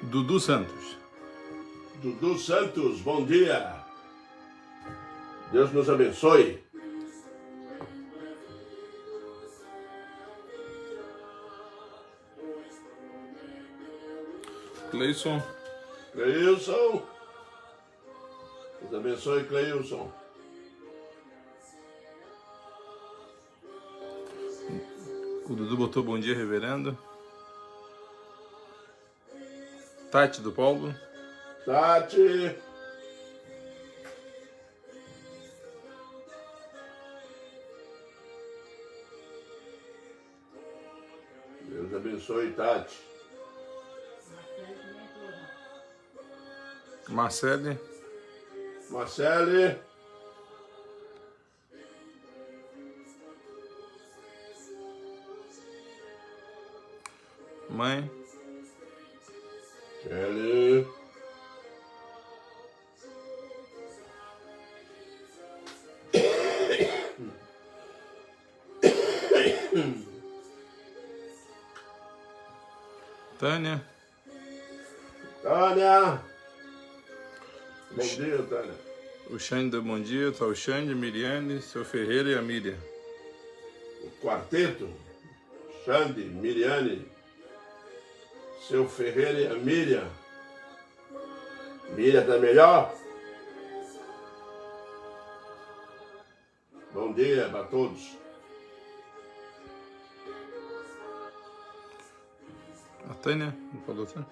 Dudu Santos. Dudu Santos, bom dia. Deus nos abençoe. Cleison. Cleilson. Deus abençoe, Cleilson. O Dudu botou bom dia, reverendo. Tati do Paulo. Tati. Deus abençoe, Tati. Marcele. Marcele. Mãe. Kelly. Tânia. Tânia. Bom dia, Tânia. O Xande deu bom dia. Tá o Xande, Miriane, seu Ferreira e a Miriam. O quarteto. Xande, Miriane. Seu Ferreira e a Miriam. Miriam tá melhor? Bom dia para todos. A Tânia, não falou assim?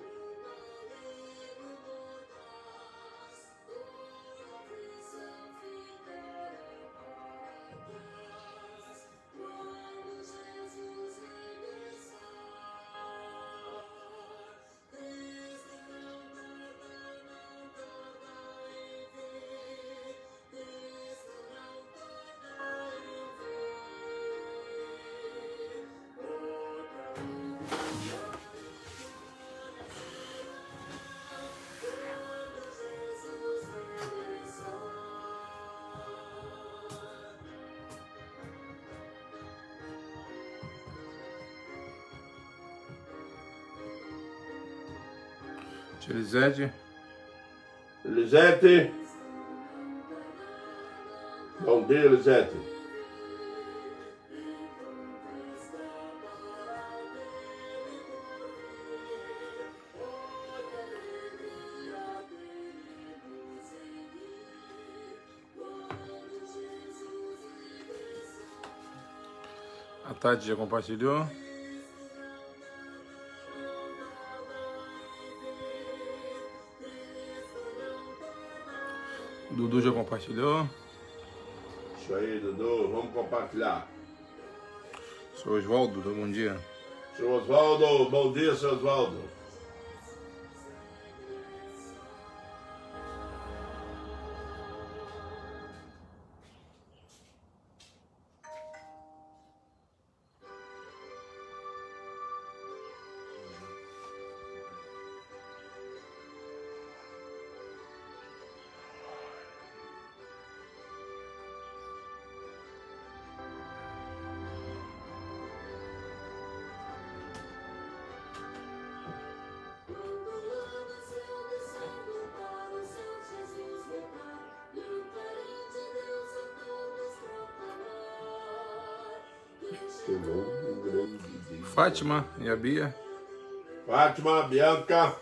Elisete. Elisete. Bom dia, Elisete. A Tati já compartilhou. Dudu já compartilhou. Isso aí, Dudu. Vamos compartilhar. Sou Oswaldo, bom dia. Seu Oswaldo. Bom dia, seu Oswaldo. Fátima e a Bia. Fátima, Bianca.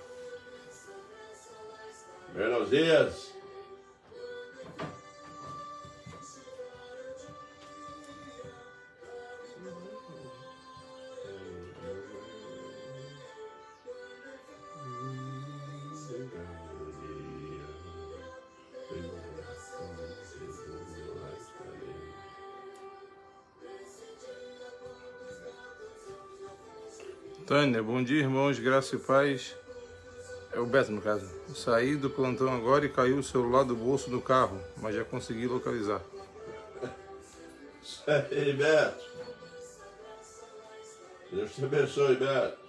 Buenos dias. Tânia, bom dia, irmãos, graça e paz. É o Beto, no caso. Saí do plantão agora e caiu o celular do bolso do carro, mas já consegui localizar. Isso aí, Beto. Deus te abençoe, Beto.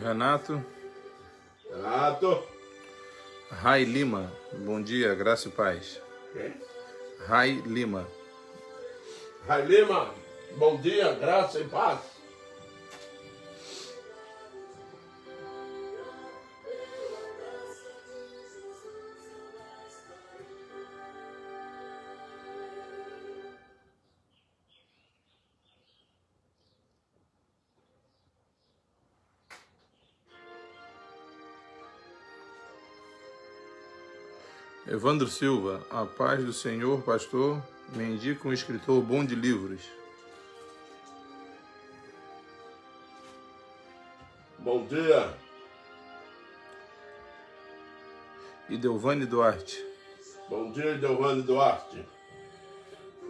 Renato. Renato. Rai Lima, bom dia, graça e paz. Quem? Rai Lima. Rai Lima, bom dia, graça e paz. Evandro Silva, a paz do Senhor, pastor, me indica um escritor bom de livros. Bom dia. Idelvane Duarte. Bom dia, Idelvane Duarte.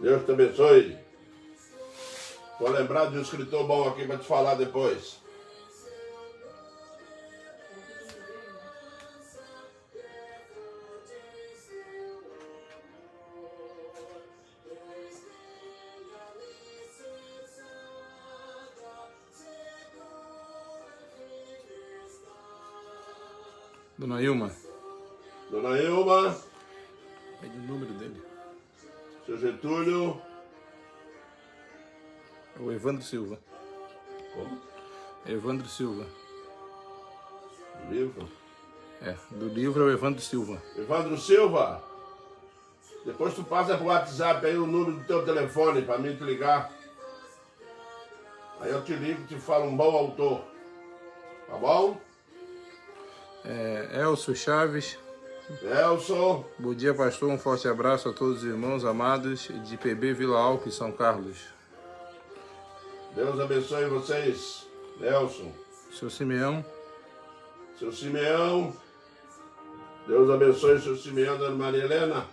Deus te abençoe. Vou lembrar de um escritor bom aqui para te falar depois. Dona Ilma. Dona Ilma. Pede o número dele. Seu Getúlio. É o Evandro Silva. Como? Evandro Silva. Livro. É, do livro é o Evandro Silva. Evandro Silva. Depois tu passa pro WhatsApp aí o número do teu telefone para mim te ligar. Aí eu te ligo e te falo um bom autor. Tá bom? Elcio Chaves. Elson. Bom dia, pastor. Um forte abraço a todos os irmãos amados de PB Vila Alpes, São Carlos. Deus abençoe vocês. Nelson. Seu Simeão. Seu Simeão. Deus abençoe seu Simeão, Dona Maria Helena.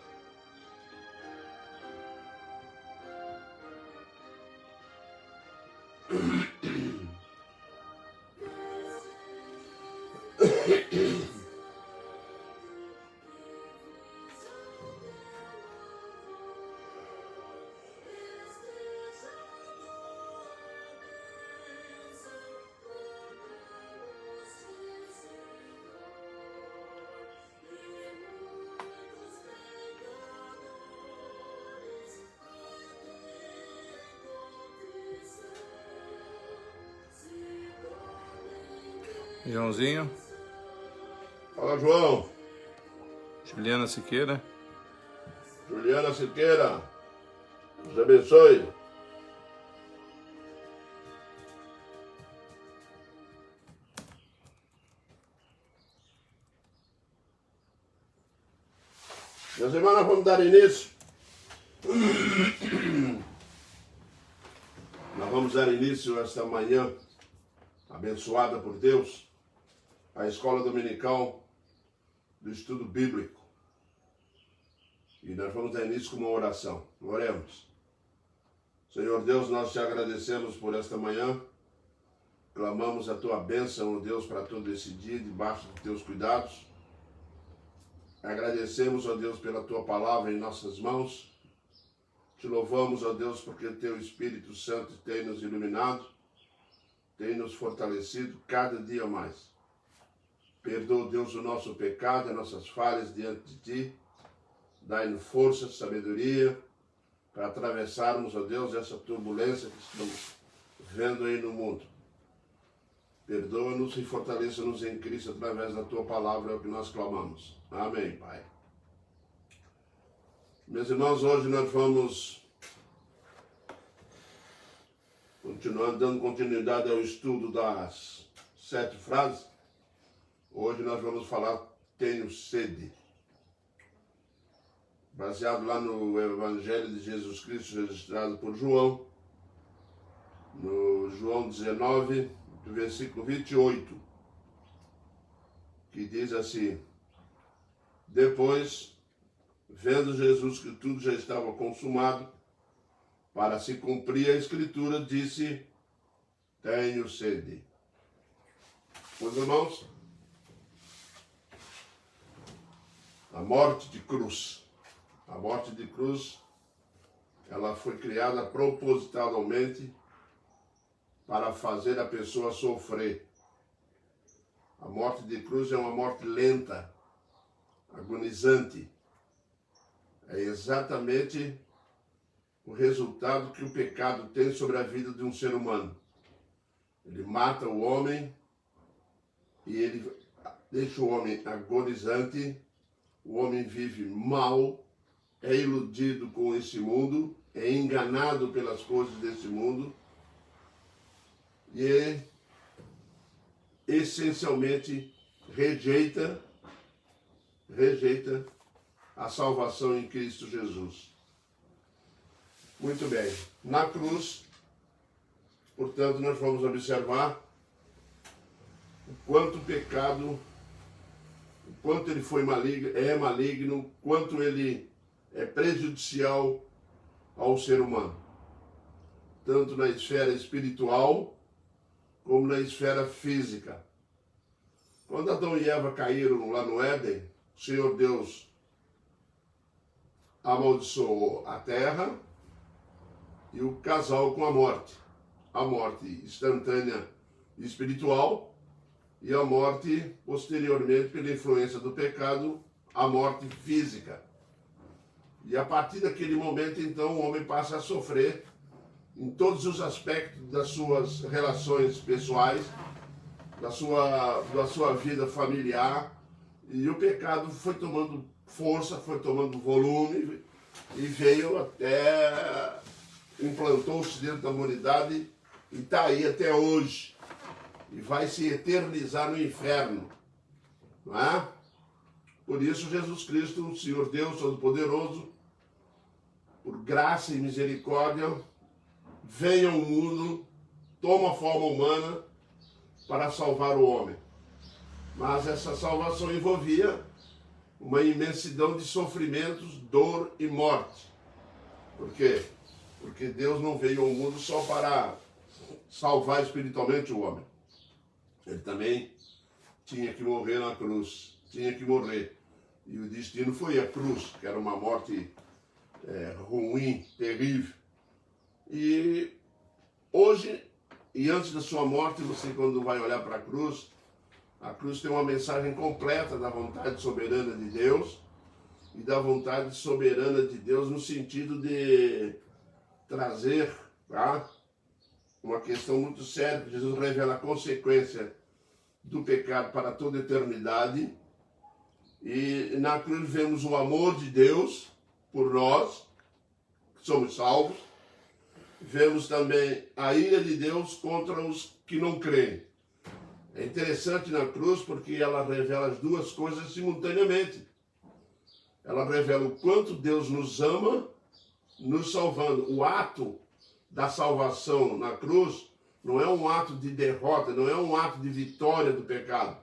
Joãozinho. Fala, João. Juliana Siqueira. Juliana Siqueira. Deus abençoe. Meus irmãos, nós vamos dar início. Nós vamos dar início esta manhã, abençoada por Deus, à escola dominical do estudo bíblico. E nós vamos dar início com uma oração. Oremos. Senhor Deus, nós te agradecemos por esta manhã. Clamamos a tua bênção, ó Deus, para todo esse dia, debaixo dos teus cuidados. Agradecemos, ó Deus, pela tua palavra em nossas mãos. Te louvamos, ó Deus, porque teu Espírito Santo tem nos iluminado, tem nos fortalecido cada dia mais. Perdoa, Deus, o nosso pecado, as nossas falhas diante de ti. Dai-nos força, sabedoria, para atravessarmos, ó Deus, essa turbulência que estamos vendo aí no mundo. Perdoa-nos e fortaleça-nos em Cristo através da tua palavra, é o que nós clamamos. Amém, Pai. Meus irmãos, hoje nós vamos dando continuidade ao estudo das 7 frases. Hoje nós vamos falar tenho sede. Baseado lá no Evangelho de Jesus Cristo, registrado por João, no João 19, do versículo 28, que diz assim: depois, vendo Jesus que tudo já estava consumado, para se cumprir a Escritura, disse: tenho sede. Meus irmãos, a morte de cruz. A morte de cruz, ela foi criada propositalmente para fazer a pessoa sofrer. A morte de cruz é uma morte lenta, agonizante. É exatamente o resultado que o pecado tem sobre a vida de um ser humano. Ele mata o homem e ele deixa o homem agonizante. O homem vive mal, é iludido com esse mundo, é enganado pelas coisas desse mundo e essencialmente rejeita a salvação em Cristo Jesus. Muito bem. Na cruz, portanto, nós vamos observar o quanto o pecado, o quanto ele foi maligno, quanto ele é prejudicial ao ser humano, tanto na esfera espiritual como na esfera física. Quando Adão e Eva caíram lá no Éden, o Senhor Deus amaldiçoou a terra e o casal com a morte instantânea e espiritual, e a morte, posteriormente, pela influência do pecado, a morte física. E a partir daquele momento, então, o homem passa a sofrer em todos os aspectos das suas relações pessoais, da sua vida familiar, e o pecado foi tomando força, foi tomando volume, e veio até, implantou-se dentro da humanidade, e está aí até hoje, e vai se eternizar no inferno, não é? Por isso Jesus Cristo, o Senhor Deus Todo-Poderoso, por graça e misericórdia, vem ao mundo, toma forma humana para salvar o homem. Mas essa salvação envolvia uma imensidão de sofrimentos, dor e morte. Por quê? Porque Deus não veio ao mundo só para salvar espiritualmente o homem. Ele também tinha que morrer na cruz, tinha que morrer. E o destino foi a cruz, que era uma morte ruim, terrível. E hoje, e antes da sua morte, você quando vai olhar para a cruz tem uma mensagem completa da vontade soberana de Deus, e da vontade soberana de Deus no sentido de trazer, tá, uma questão muito séria, que Jesus revela a consequência do pecado para toda a eternidade. E na cruz vemos o amor de Deus por nós, que somos salvos. Vemos também a ira de Deus contra os que não creem. É interessante na cruz porque ela revela as duas coisas simultaneamente. Ela revela o quanto Deus nos ama, nos salvando. O ato da salvação na cruz não é um ato de derrota, não é um ato de vitória do pecado.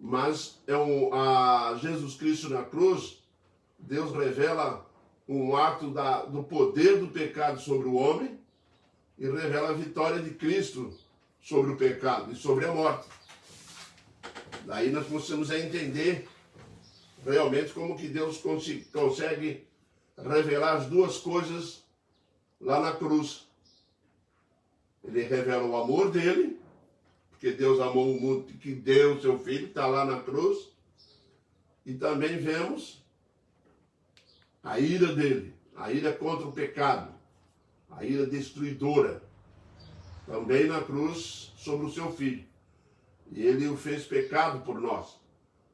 Mas a Jesus Cristo na cruz, Deus revela um ato do poder do pecado sobre o homem e revela a vitória de Cristo sobre o pecado e sobre a morte. Daí nós começamos a entender realmente como que Deus consegue revelar as duas coisas lá na cruz. Ele revela o amor dele, porque Deus amou o mundo que deu o seu filho, está lá na cruz. E também vemos a ira dele, a ira contra o pecado, a ira destruidora, também na cruz sobre o seu filho. E ele o fez pecado por nós.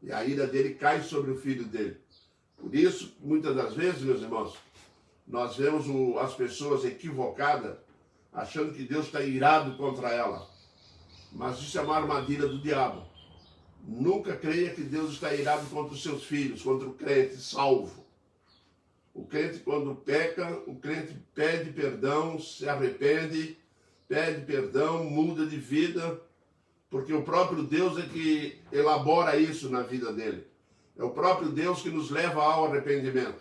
E a ira dele cai sobre o filho dele. Por isso, muitas das vezes, meus irmãos, nós vemos as pessoas equivocadas, achando que Deus está irado contra ela. Mas isso é uma armadilha do diabo. Nunca creia que Deus está irado contra os seus filhos, contra o crente salvo. O crente, quando peca, o crente pede perdão, se arrepende, pede perdão, muda de vida, porque o próprio Deus é que elabora isso na vida dele. É o próprio Deus que nos leva ao arrependimento.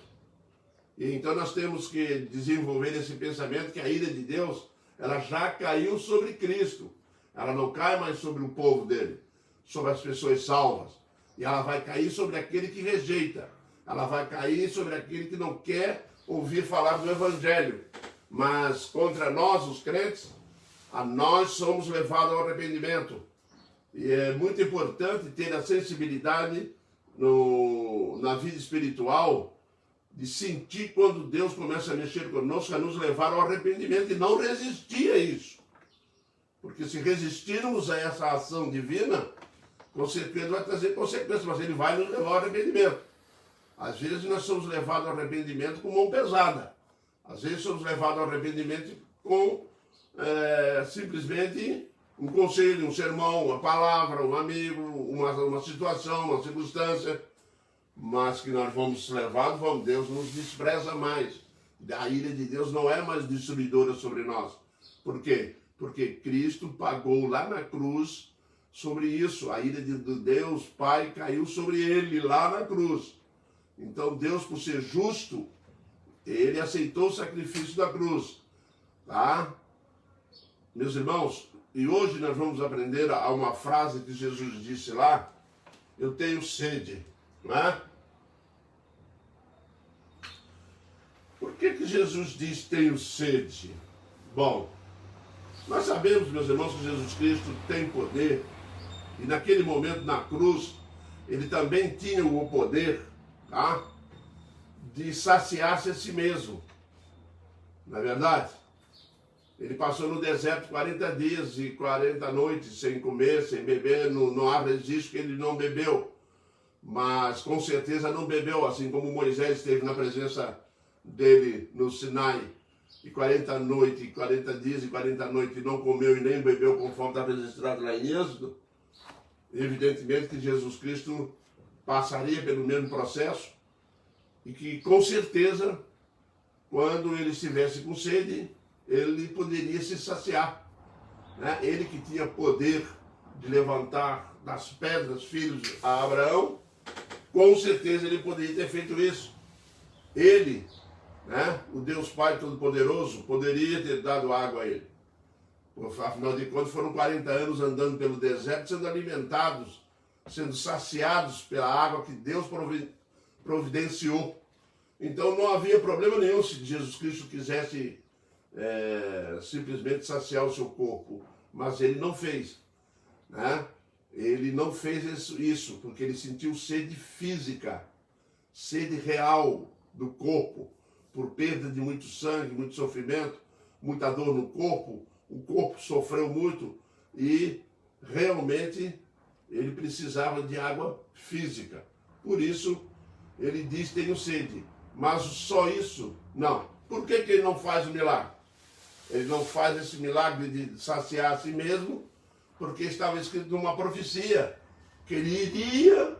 E então nós temos que desenvolver esse pensamento que a ira de Deus, ela já caiu sobre Cristo. Ela não cai mais sobre o povo dele, sobre as pessoas salvas. E ela vai cair sobre aquele que rejeita. Ela vai cair sobre aquele que não quer ouvir falar do Evangelho. Mas contra nós, os crentes, a nós somos levados ao arrependimento. E é muito importante ter a sensibilidade na vida espiritual de sentir quando Deus começa a mexer conosco, a nos levar ao arrependimento e não resistir a isso. Porque se resistirmos a essa ação divina, com certeza vai trazer consequências, mas ele vai nos levar ao arrependimento. Às vezes nós somos levados ao arrependimento com mão pesada. Às vezes somos levados ao arrependimento com simplesmente um conselho, um sermão, uma palavra, um amigo, uma situação, uma circunstância. Mas que nós vamos levados, Deus nos despreza mais. A ira de Deus não é mais destruidora sobre nós. Por quê? Porque Cristo pagou lá na cruz sobre isso. A ira de Deus Pai caiu sobre ele lá na cruz. Então Deus, por ser justo, ele aceitou o sacrifício da cruz. Tá? Meus irmãos, e hoje nós vamos aprender a uma frase que Jesus disse lá: eu tenho sede. Não é? Por que Jesus diz tenho sede? Bom, nós sabemos, meus irmãos, que Jesus Cristo tem poder, e naquele momento na cruz, ele também tinha o poder, tá? De saciar-se a si mesmo. Não é verdade? Ele passou no deserto 40 dias e 40 noites sem comer, sem beber, não há registro que ele não bebeu. Mas com certeza não bebeu, assim como Moisés esteve na presença dele no Sinai, e 40 noites, 40 dias e 40 noites não comeu e nem bebeu, conforme está registrado lá em Êxodo. Evidentemente que Jesus Cristo passaria pelo mesmo processo, e que com certeza, quando ele estivesse com sede, ele poderia se saciar, né? Ele que tinha poder de levantar das pedras filhos a Abraão, com certeza ele poderia ter feito isso. Ele, né, o Deus Pai Todo-Poderoso, poderia ter dado água a ele. Afinal de contas, foram 40 anos andando pelo deserto, sendo alimentados, sendo saciados pela água que Deus providenciou. Então não havia problema nenhum se Jesus Cristo quisesse simplesmente saciar o seu corpo. Mas ele não fez, né? Ele não fez isso porque ele sentiu sede física, sede real do corpo, por perda de muito sangue, muito sofrimento, muita dor no corpo. O corpo sofreu muito e realmente ele precisava de água física. Por isso ele diz: tenho sede. Mas só isso? Não. Por que ele não faz o milagre? Ele não faz esse milagre de saciar a si mesmo, porque estava escrito numa profecia que ele iria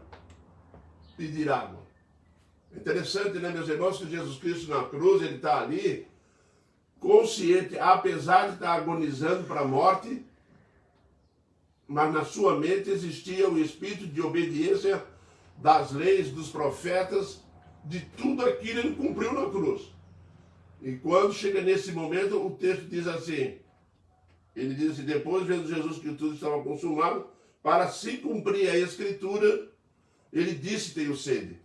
pedir água. Interessante, né, meus irmãos, que Jesus Cristo na cruz, ele está ali, consciente, apesar de estar agonizando para a morte, mas na sua mente existia o espírito de obediência das leis, dos profetas, de tudo aquilo ele cumpriu na cruz. E quando chega nesse momento, o texto diz assim, ele diz assim: depois vendo Jesus que tudo estava consumado, para se cumprir a Escritura, ele disse: tenho sede.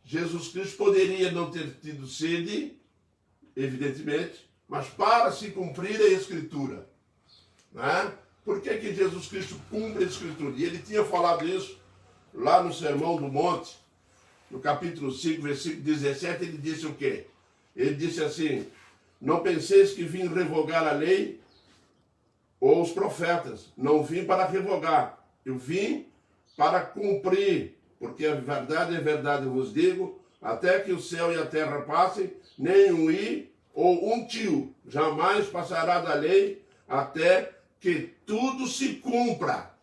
Jesus Cristo poderia não ter tido sede, evidentemente, mas para se cumprir a Escritura. Né? Por que Jesus Cristo cumpre a Escritura? E ele tinha falado isso lá no Sermão do Monte, no capítulo 5, versículo 17, ele disse o quê? Ele disse assim: não penseis que vim revogar a lei ou os profetas. Não vim para revogar, eu vim para cumprir. Porque a verdade é verdade, eu vos digo, até que o céu e a terra passem, nem um i ou um tio jamais passará da lei, até que tudo se cumpra.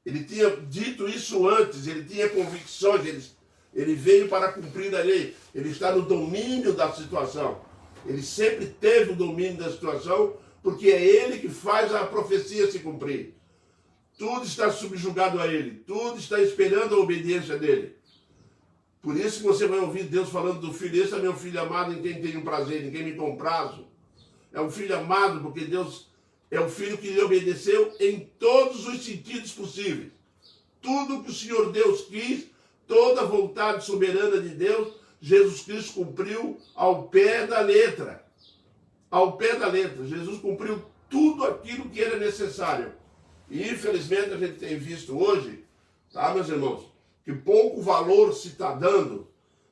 Ele tinha dito isso antes, ele tinha convicções, ele veio para cumprir a lei, ele está no domínio da situação. Ele sempre teve o domínio da situação, porque é ele que faz a profecia se cumprir. Tudo está subjugado a ele, tudo está esperando a obediência dele. Por isso que você vai ouvir Deus falando do filho: esse é meu filho amado em quem tenho prazer, em quem me comprazo. É um filho amado porque Deus é o filho que lhe obedeceu em todos os sentidos possíveis. Tudo que o Senhor Deus quis, toda a vontade soberana de Deus, Jesus Cristo cumpriu ao pé da letra. Ao pé da letra. Jesus cumpriu tudo aquilo que era necessário. E infelizmente a gente tem visto hoje, tá, meus irmãos, que pouco valor se está dando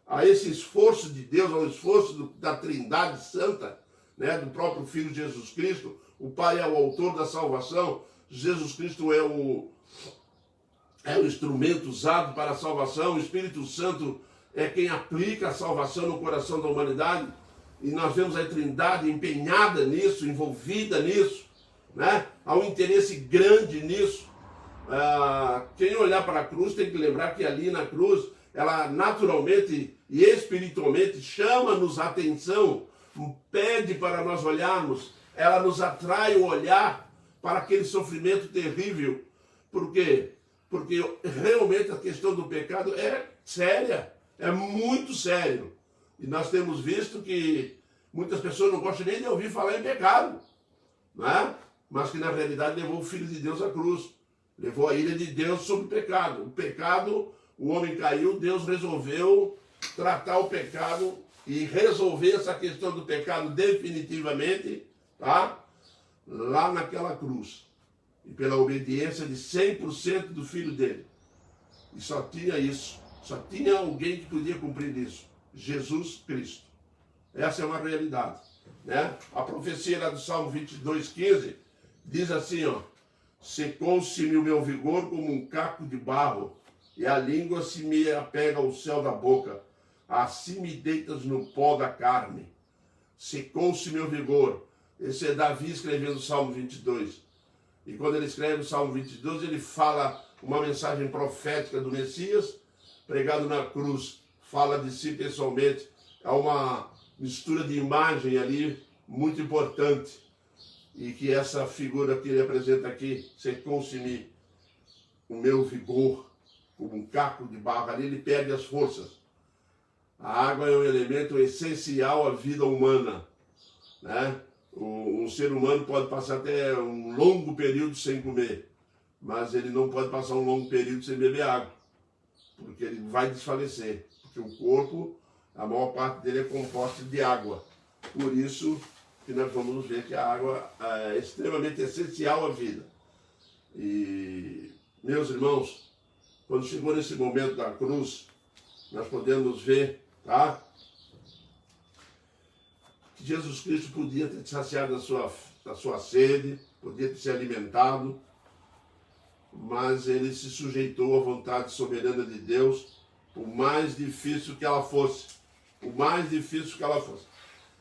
a esse esforço de Deus, ao esforço da Trindade Santa, né, do próprio Filho Jesus Cristo. O Pai é o autor da salvação, Jesus Cristo é o instrumento usado para a salvação, o Espírito Santo é quem aplica a salvação no coração da humanidade, e nós vemos a Trindade empenhada nisso, envolvida nisso, né? Há um interesse grande nisso. Quem olhar para a cruz tem que lembrar que ali na cruz, ela naturalmente e espiritualmente chama-nos a atenção, pede para nós olharmos, ela nos atrai o olhar para aquele sofrimento terrível. Por quê? Porque realmente a questão do pecado é séria, é muito sério. E nós temos visto que muitas pessoas não gostam nem de ouvir falar em pecado, né? Mas que na realidade levou o Filho de Deus à cruz, levou a ira de Deus sobre o pecado. O pecado, o homem caiu, Deus resolveu tratar o pecado e resolver essa questão do pecado definitivamente, tá? Lá naquela cruz. E pela obediência de 100% do Filho dele. E só tinha isso. Só tinha alguém que podia cumprir isso. Jesus Cristo. Essa é uma realidade, né? A profecia lá do Salmo 22:15 diz assim, ó: secou-se-me o meu vigor como um caco de barro, e a língua se me apega ao céu da boca. Assim me deitas no pó da carne. Secou-se meu vigor. Esse é Davi escrevendo o Salmo 22. E quando ele escreve o Salmo 22, ele fala uma mensagem profética do Messias, pregado na cruz, fala de si pessoalmente. É uma mistura de imagem ali muito importante. E que essa figura que ele apresenta aqui, secou-se-me o meu vigor, como um caco de barro, ali ele perde as forças. A água é um elemento essencial à vida humana, né? Um ser humano pode passar até um longo período sem comer, mas ele não pode passar um longo período sem beber água, porque ele vai desfalecer, porque o corpo, a maior parte dele é composta de água. Por isso que nós vamos ver que a água é extremamente essencial à vida. E, meus irmãos, quando chegou nesse momento da cruz, nós podemos ver, tá? Que Jesus Cristo podia ter saciado a sua sede, podia ter se alimentado, mas ele se sujeitou à vontade soberana de Deus, por mais difícil que ela fosse. Por mais difícil que ela fosse.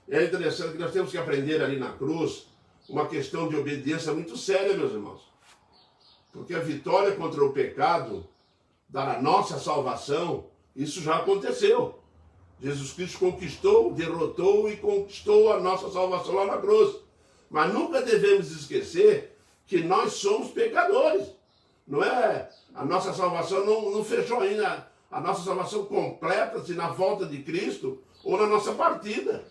É interessante que nós temos que aprender ali na cruz uma questão de obediência muito séria, meus irmãos. Porque a vitória contra o pecado, da nossa salvação, isso já aconteceu. Jesus Cristo conquistou, derrotou e conquistou a nossa salvação lá na cruz. Mas nunca devemos esquecer que nós somos pecadores. Não é? A nossa salvação não fechou ainda. A nossa salvação completa-se na volta de Cristo ou na nossa partida.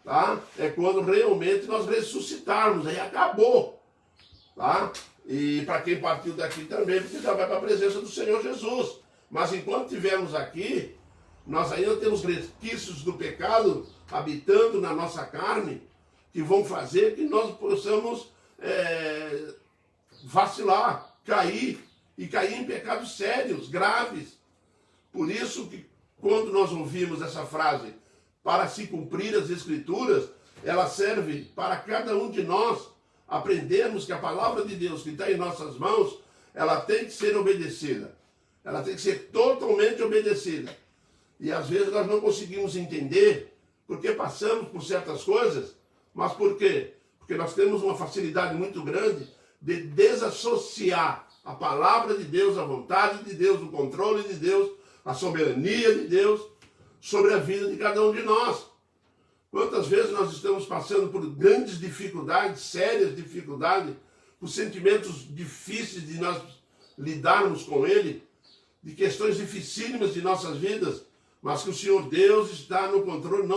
Tá? É quando realmente nós ressuscitarmos, aí acabou. Tá? E para quem partiu daqui também, porque já vai para a presença do Senhor Jesus. Mas enquanto estivermos aqui, nós ainda temos resquícios do pecado habitando na nossa carne, que vão fazer que nós possamos vacilar, cair, e cair em pecados sérios, graves. Por isso que quando nós ouvimos essa frase, para se cumprir as Escrituras, ela serve para cada um de nós aprendermos que a palavra de Deus que está em nossas mãos, ela tem que ser obedecida. Ela tem que ser totalmente obedecida. E às vezes nós não conseguimos entender porque passamos por certas coisas, mas por quê? Porque nós temos uma facilidade muito grande de desassociar a palavra de Deus, a vontade de Deus, o controle de Deus, a soberania de Deus sobre a vida de cada um de nós. Quantas vezes nós estamos passando por grandes dificuldades, sérias dificuldades, por sentimentos difíceis de nós lidarmos com ele, de questões dificílimas de nossas vidas, mas que o Senhor Deus está no controle.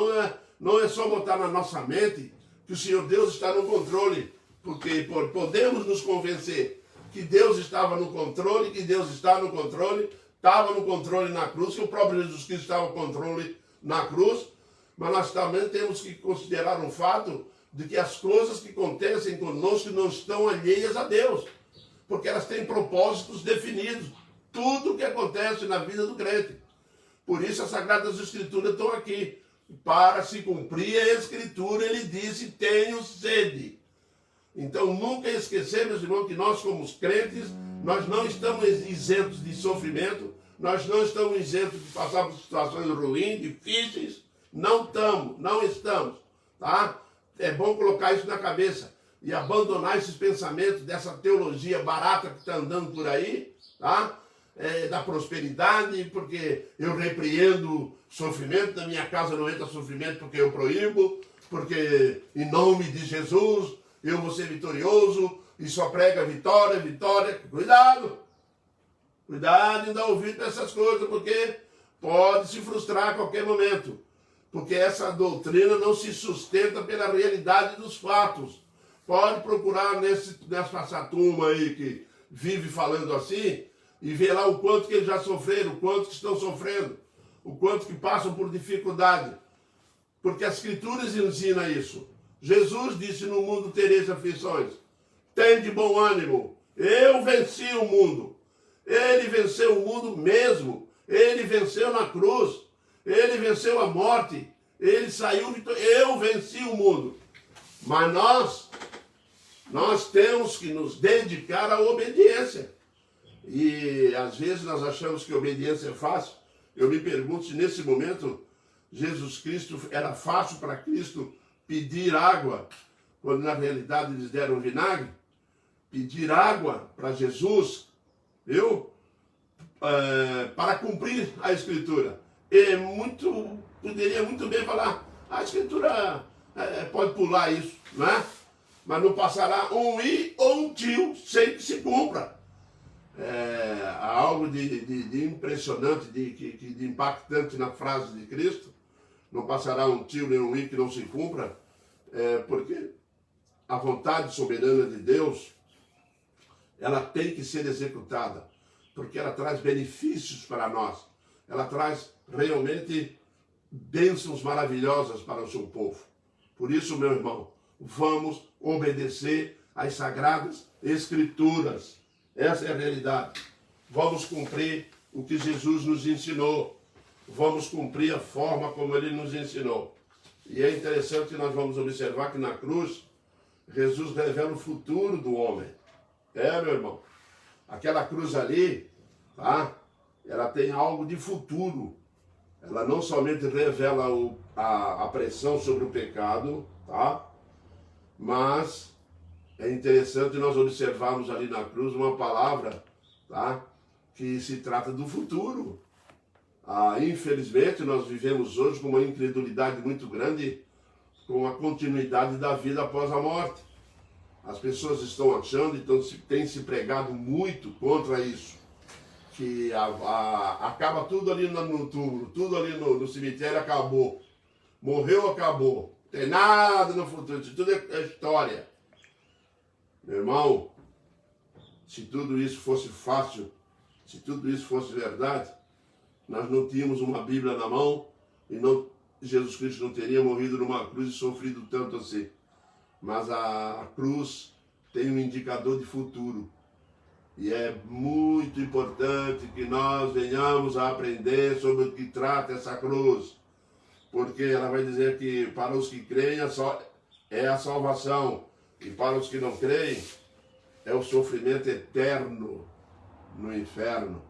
Não é só botar na nossa mente que o Senhor Deus está no controle, porque podemos nos convencer que Deus estava no controle, que Deus está no controle, estava no controle na cruz, que o próprio Jesus Cristo estava no controle na cruz, mas nós também temos que considerar um fato de que as coisas que acontecem conosco não estão alheias a Deus. porque elas têm propósitos definidos. Tudo o que acontece na vida do crente. Por isso as Sagradas Escrituras estão aqui. Para se cumprir a Escritura, ele disse, tenho sede. Então nunca esquecemos, irmão, que nós como crentes, nós não estamos isentos de sofrimento, nós não estamos isentos de passar por situações ruins, difíceis. Não estamos, tá? É bom colocar isso na cabeça e abandonar esses pensamentos dessa teologia barata que está andando por aí, tá? Da prosperidade, porque eu repreendo sofrimento, na minha casa não entra sofrimento porque eu proíbo, porque em nome de Jesus eu vou ser vitorioso e só prega vitória, vitória. Cuidado! Cuidado em dar ouvido para essas coisas, porque pode se frustrar a qualquer momento. Porque essa doutrina não se sustenta pela realidade dos fatos. Pode procurar nessa turma aí que vive falando assim e ver lá o quanto que eles já sofreram, o quanto que estão sofrendo, o quanto que passam por dificuldade. Porque as Escrituras ensinam isso. Jesus disse, no mundo tereis aflições. Tem de bom ânimo. Eu venci o mundo. Ele venceu o mundo mesmo. Ele venceu na cruz. Ele venceu a morte. Ele saiu vitorioso. Eu venci o mundo. Mas nós temos que nos dedicar à obediência. E às vezes nós achamos que obediência é fácil. Eu me pergunto se nesse momento Jesus Cristo, era fácil para Cristo pedir água, quando na realidade eles deram vinagre. Pedir água para Jesus, viu? Para cumprir a Escritura. E poderia muito bem falar, a Escritura pode pular isso, não é? Mas não passará um i ou um tio sem que se cumpra. Há algo de impressionante, de impactante na frase de Cristo. Não passará um tio nem um i que não se cumpra, porque a vontade soberana de Deus, ela tem que ser executada, porque ela traz benefícios para nós. Ela traz realmente bênçãos maravilhosas para o seu povo. Por isso, meu irmão, vamos obedecer às Sagradas Escrituras. Essa é a realidade. Vamos cumprir o que Jesus nos ensinou. Vamos cumprir a forma como ele nos ensinou. E é interessante que nós vamos observar que na cruz, Jesus revela o futuro do homem. Meu irmão. Aquela cruz ali, tá? Ela tem algo de futuro. Ela não somente revela a pressão sobre o pecado, tá? Mas é interessante nós observarmos ali na cruz uma palavra, tá? Que se trata do futuro. Infelizmente, nós vivemos hoje com uma incredulidade muito grande com a continuidade da vida após a morte. As pessoas estão achando, então tem se pregado muito contra isso, que acaba tudo ali no túmulo, tudo ali no cemitério, acabou. Morreu, acabou. Não tem nada no futuro, isso tudo é história. Meu irmão, se tudo isso fosse fácil, se tudo isso fosse verdade, nós não tínhamos uma Bíblia na mão e Jesus Cristo não teria morrido numa cruz e sofrido tanto assim. Mas a cruz tem um indicador de futuro. E é muito importante que nós venhamos a aprender sobre o que trata essa cruz. Porque ela vai dizer que para os que creem é a salvação. E para os que não creem, é o sofrimento eterno no inferno.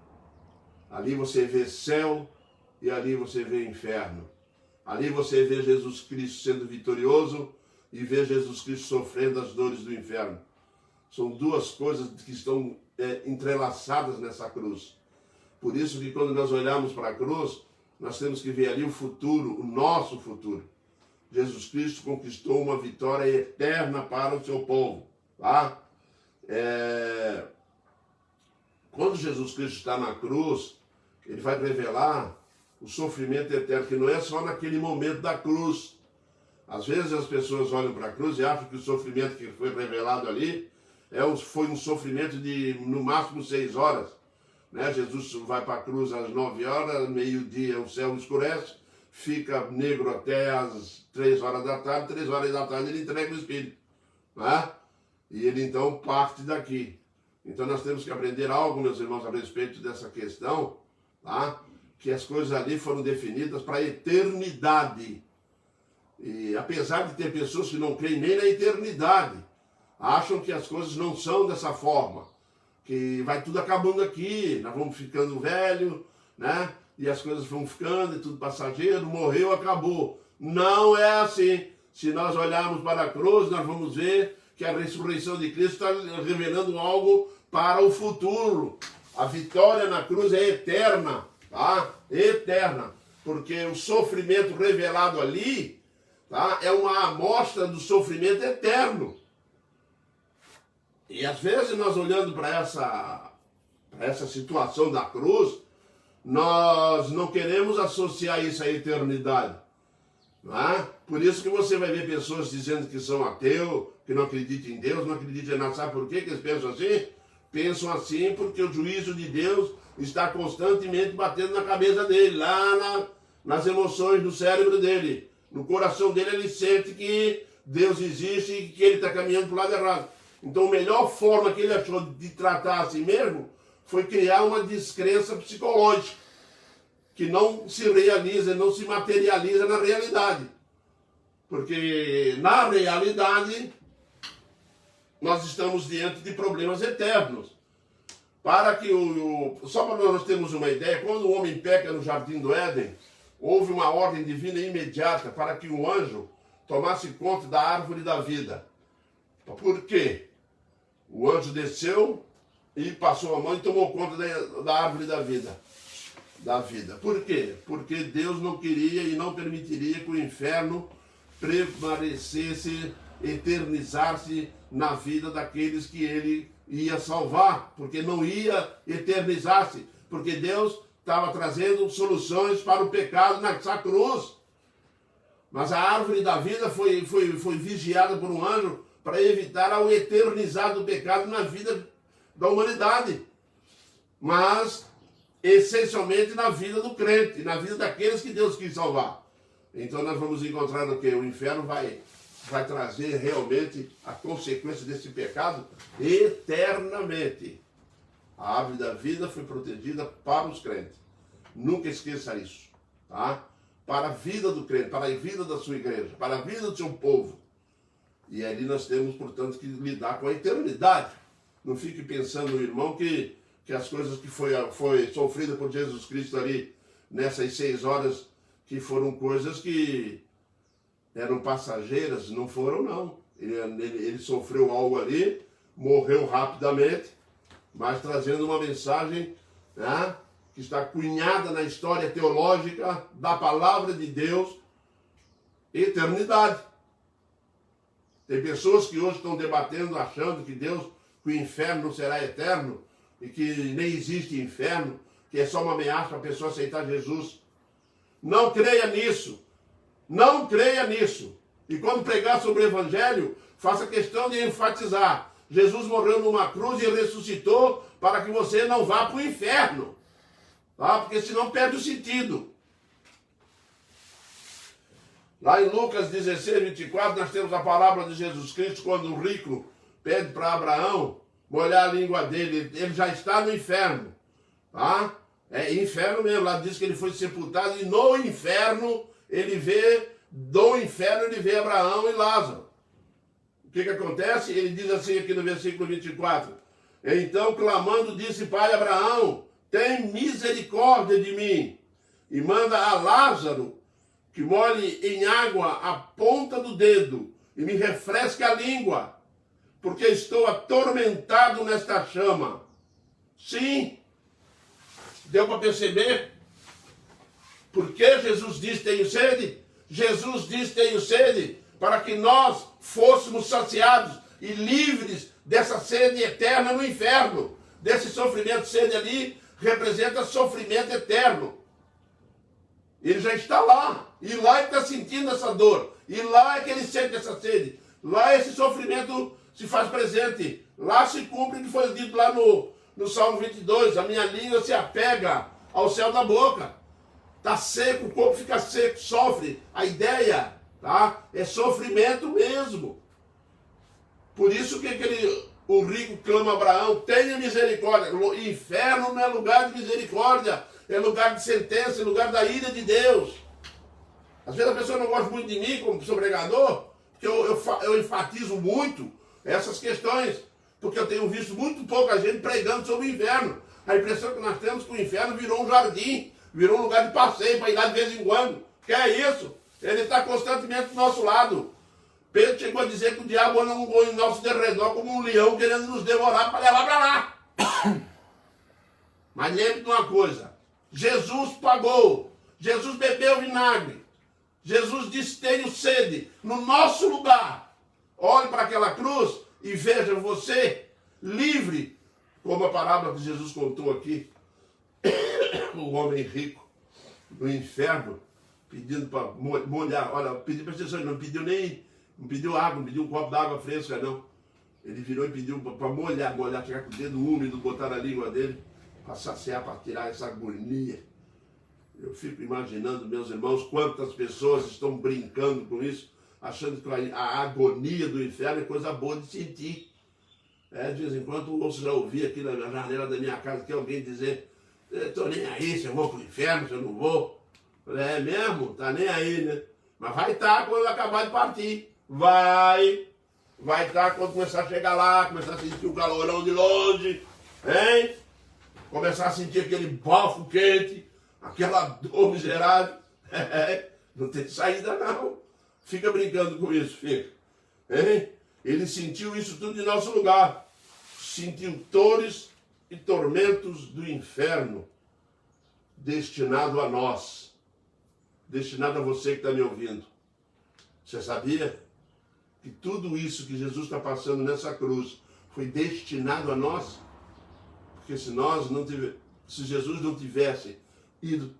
Ali você vê céu e ali você vê inferno. Ali você vê Jesus Cristo sendo vitorioso e vê Jesus Cristo sofrendo as dores do inferno. São duas coisas que estão entrelaçadas nessa cruz. Por isso que quando nós olhamos para a cruz, nós temos que ver ali o futuro, o nosso futuro. Jesus Cristo conquistou uma vitória eterna para o seu povo. Tá? Quando Jesus Cristo está na cruz, ele vai revelar o sofrimento eterno, que não é só naquele momento da cruz. Às vezes as pessoas olham para a cruz e acham que o sofrimento que foi revelado ali foi um sofrimento de, no máximo, 6 horas. Né? Jesus vai para a cruz às 9 horas, meio-dia o céu escurece, fica negro até às 3 horas da tarde, 3 horas da tarde ele entrega o Espírito. Né? E ele então parte daqui. Então nós temos que aprender algo, meus irmãos, a respeito dessa questão, tá? Que as coisas ali foram definidas para a eternidade. E apesar de ter pessoas que não creem nem na eternidade, acham que as coisas não são dessa forma, que vai tudo acabando aqui, nós vamos ficando velho, né? E as coisas vão ficando, é tudo passageiro, morreu, acabou. Não é assim. Se nós olharmos para a cruz, nós vamos ver que a ressurreição de Cristo está revelando algo para o futuro. A vitória na cruz é eterna, tá? Eterna. Porque o sofrimento revelado ali, tá? É uma amostra do sofrimento eterno. E às vezes nós olhando para essa situação da cruz, nós não queremos associar isso à eternidade. Não é? Por isso que você vai ver pessoas dizendo que são ateus, que não acreditam em Deus, não acreditam em nada. Sabe por quê que eles pensam assim? Pensam assim porque o juízo de Deus está constantemente batendo na cabeça dele, lá nas emoções do cérebro dele. No coração dele ele sente que Deus existe e que ele está caminhando para o lado errado. Então a melhor forma que ele achou de tratar a si mesmo foi criar uma descrença psicológica, que não se realiza, não se materializa na realidade. Porque na realidade nós estamos diante de problemas eternos. Para que só para nós termos uma ideia, quando o homem peca no jardim do Éden, houve uma ordem divina imediata para que um anjo tomasse conta da árvore da vida. Por quê? O anjo desceu e passou a mão e tomou conta da árvore da vida. Por quê? Porque Deus não queria e não permitiria que o inferno permanecesse, eternizasse na vida daqueles que ele ia salvar, porque não ia eternizar-se, porque Deus estava trazendo soluções para o pecado nessa cruz. Mas a árvore da vida foi vigiada por um anjo para evitar o eternizar do pecado na vida da humanidade. Mas essencialmente na vida do crente, na vida daqueles que Deus quis salvar. Então nós vamos encontrar o que? O inferno vai trazer realmente a consequência desse pecado eternamente. A árvore da vida foi protegida para os crentes. Nunca esqueça isso, tá? Para a vida do crente, para a vida da sua igreja, para a vida do seu povo. E ali nós temos, portanto, que lidar com a eternidade. Não fique pensando, irmão, que as coisas que foi sofrida por Jesus Cristo ali, nessas 6 horas, que foram coisas que eram passageiras, não foram, não. Ele sofreu algo ali, morreu rapidamente, mas trazendo uma mensagem, né, que está cunhada na história teológica da palavra de Deus, eternidade. Tem pessoas que hoje estão debatendo, achando que o inferno não será eterno, e que nem existe inferno, que é só uma ameaça para a pessoa aceitar Jesus. Não creia nisso. Não creia nisso. E quando pregar sobre o Evangelho, faça questão de enfatizar. Jesus morreu numa cruz e ressuscitou para que você não vá para o inferno. Tá? Porque senão perde o sentido. Lá em Lucas 16, 24, nós temos a palavra de Jesus Cristo, quando o rico pede para Abraão molhar a língua dele. Ele já está no inferno. Tá? É inferno mesmo. Lá diz que ele foi sepultado e no inferno ele vê Abraão e Lázaro. O que acontece? Ele diz assim aqui no versículo 24. Então, clamando, disse: Pai Abraão, tem misericórdia de mim e manda a Lázaro que molhe em água a ponta do dedo e me refresque a língua, porque estou atormentado nesta chama. Sim, deu para perceber? Porque Jesus disse: tenho sede? Jesus disse: tenho sede, para que nós fôssemos saciados e livres dessa sede eterna no inferno. Desse sofrimento. Sede ali representa sofrimento eterno. Ele já está lá. E lá ele está sentindo essa dor. E lá é que ele sente essa sede. Lá esse sofrimento se faz presente. Lá se cumpre o que foi dito lá no Salmo 22. A minha língua se apega ao céu da boca. Está seco, o corpo fica seco, sofre. A ideia, tá, é sofrimento mesmo. Por isso que O rico clama a Abraão, tenha misericórdia. O inferno não é lugar de misericórdia, é lugar de sentença, é lugar da ira de Deus. Às vezes a pessoa não gosta muito de mim como sou pregador, porque eu enfatizo muito essas questões, porque eu tenho visto muito pouca gente pregando sobre o inferno. A impressão que nós temos é que o inferno virou um jardim, virou um lugar de passeio para ir lá de vez em quando. Que é isso? Ele está constantemente do nosso lado. Pedro chegou a dizer que o diabo anda em nosso derredor como um leão querendo nos devorar para levar para lá. Mas lembre de uma coisa, Jesus pagou, Jesus bebeu vinagre, Jesus disse, tenho sede, no nosso lugar. Olhe para aquela cruz e veja você livre, como a parábola que Jesus contou aqui. O homem rico no inferno, pedindo para molhar, olha, pediu para Jesus, não pediu água, não pediu um copo d'água fresca, não. Ele virou e pediu para molhar, chegar com o dedo úmido, botar na língua dele, para saciar, para tirar essa agonia. Eu fico imaginando, meus irmãos, quantas pessoas estão brincando com isso, achando que a agonia do inferno é coisa boa de sentir. De vez em quando eu já ouvi aqui na janela da minha casa que alguém dizer, estou nem aí se eu vou para o inferno, se eu não vou. Falei, é mesmo? Tá nem aí, né? Mas vai estar quando eu acabar de partir. Vai estar quando começar a chegar lá, começar a sentir o calorão de longe, hein? Começar a sentir aquele bafo quente, aquela dor miserável. Não tem saída não. Fica brincando com isso, fica. Hein? Ele sentiu isso tudo em nosso lugar. Sentiu dores e tormentos do inferno, destinado a nós, destinado a você que está me ouvindo. Você sabia que tudo isso que Jesus está passando nessa cruz foi destinado a nós? Porque se Jesus não tivesse ido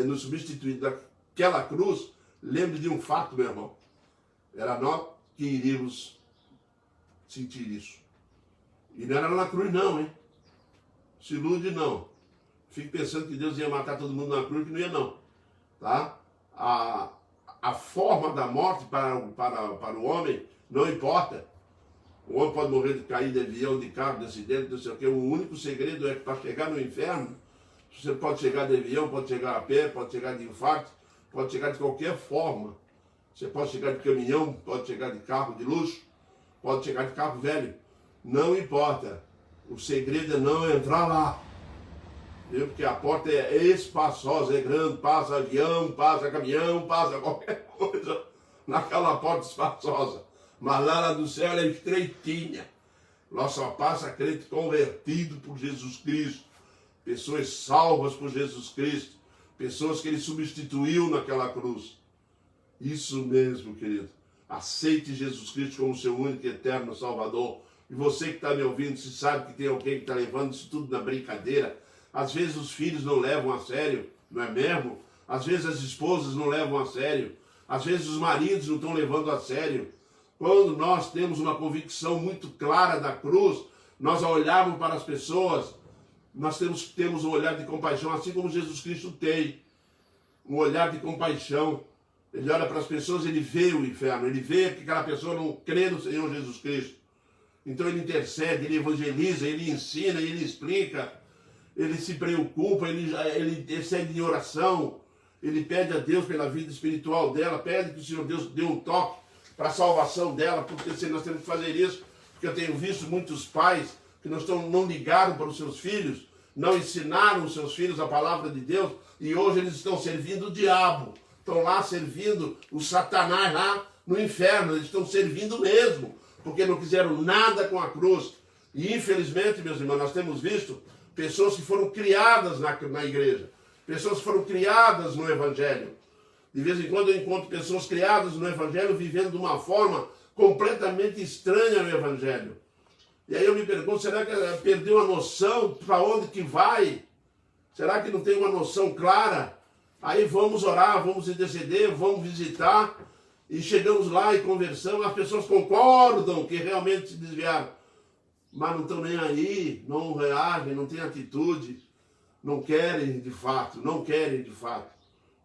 nos substituir daquela cruz, lembre de um fato, meu irmão. Era nós que iríamos sentir isso. E não era na cruz não, hein? Se ilude não. Fique pensando que Deus ia matar todo mundo na cruz, que não ia não. Tá? A forma da morte para o homem não importa. O homem pode morrer de cair de avião, de carro, de acidente, não sei o quê. O único segredo é que para chegar no inferno, você pode chegar de avião, pode chegar a pé, pode chegar de infarto, pode chegar de qualquer forma. Você pode chegar de caminhão, pode chegar de carro de luxo, pode chegar de carro velho. Não importa. O segredo é não entrar lá. Viu? Porque a porta é espaçosa, é grande, passa avião, passa caminhão, passa qualquer coisa naquela porta espaçosa. Mas lá do céu ela é estreitinha. Lá só passa crente convertido por Jesus Cristo. Pessoas salvas por Jesus Cristo. Pessoas que ele substituiu naquela cruz. Isso mesmo, querido. Aceite Jesus Cristo como seu único e eterno Salvador. E você que está me ouvindo, se sabe que tem alguém que está levando isso tudo na brincadeira. Às vezes os filhos não levam a sério, não é mesmo? Às vezes as esposas não levam a sério. Às vezes os maridos não estão levando a sério. Quando nós temos uma convicção muito clara da cruz, nós ao olharmos para as pessoas, nós temos um olhar de compaixão, assim como Jesus Cristo tem. Um olhar de compaixão. Ele olha para as pessoas, ele vê o inferno, ele vê que aquela pessoa não crê no Senhor Jesus Cristo. Então ele intercede, ele evangeliza, ele ensina, ele explica, ele se preocupa, ele intercede em oração, ele pede a Deus pela vida espiritual dela, pede que o Senhor Deus dê um toque para a salvação dela, porque se nós temos que fazer isso, porque eu tenho visto muitos pais que não ligaram para os seus filhos, não ensinaram os seus filhos a palavra de Deus, e hoje eles estão servindo o diabo, estão lá servindo o Satanás lá no inferno, eles estão servindo mesmo, porque não quiseram nada com a cruz. E infelizmente, meus irmãos, nós temos visto pessoas que foram criadas na igreja, pessoas que foram criadas no Evangelho. De vez em quando eu encontro pessoas criadas no Evangelho vivendo de uma forma completamente estranha ao Evangelho. E aí eu me pergunto, será que ela perdeu a noção para onde que vai? Será que não tem uma noção clara? Aí vamos orar, vamos interceder, vamos visitar, e chegamos lá e conversamos, as pessoas concordam que realmente se desviaram, mas não estão nem aí, não reagem, não têm atitude, não querem de fato,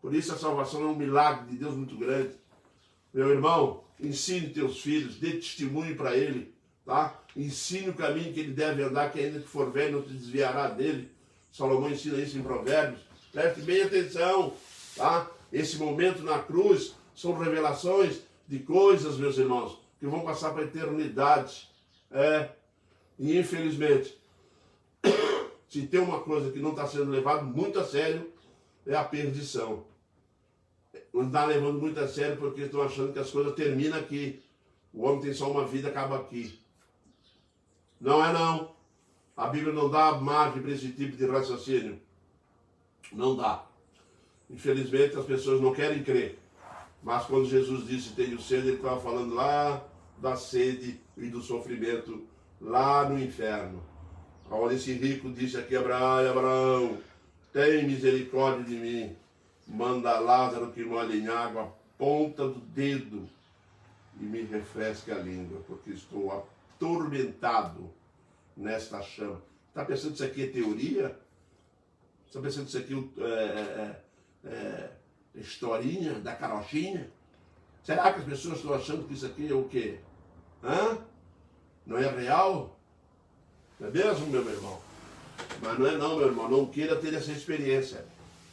Por isso a salvação é um milagre de Deus muito grande. Meu irmão, ensine teus filhos, dê testemunho para ele tá? Ensine o caminho que ele deve andar, que ainda que for velho não se desviará dele. Salomão ensina isso em Provérbios. Preste bem atenção, tá? Esse momento na cruz são revelações de coisas, meus irmãos, que vão passar para a eternidade. E infelizmente, se tem uma coisa que não está sendo levado muito a sério, é a perdição. Não está levando muito a sério porque estão achando que as coisas terminam aqui. O homem tem só uma vida, acaba aqui. Não é não. A Bíblia não dá margem para esse tipo de raciocínio. Não dá. Infelizmente as pessoas não querem crer. Mas quando Jesus disse tenho sede, ele estava falando lá da sede e do sofrimento lá no inferno. Onde esse rico disse aqui, Abraão, tem misericórdia de mim. Manda Lázaro que molhe em água a ponta do dedo e me refresque a língua, porque estou atormentado nesta chama. Está pensando que isso aqui é teoria? Está pensando que isso aqui é historinha da carochinha? Será que as pessoas estão achando que isso aqui é o quê? Não é real? Não é mesmo, meu irmão? Mas não é não, meu irmão. Não queira ter essa experiência.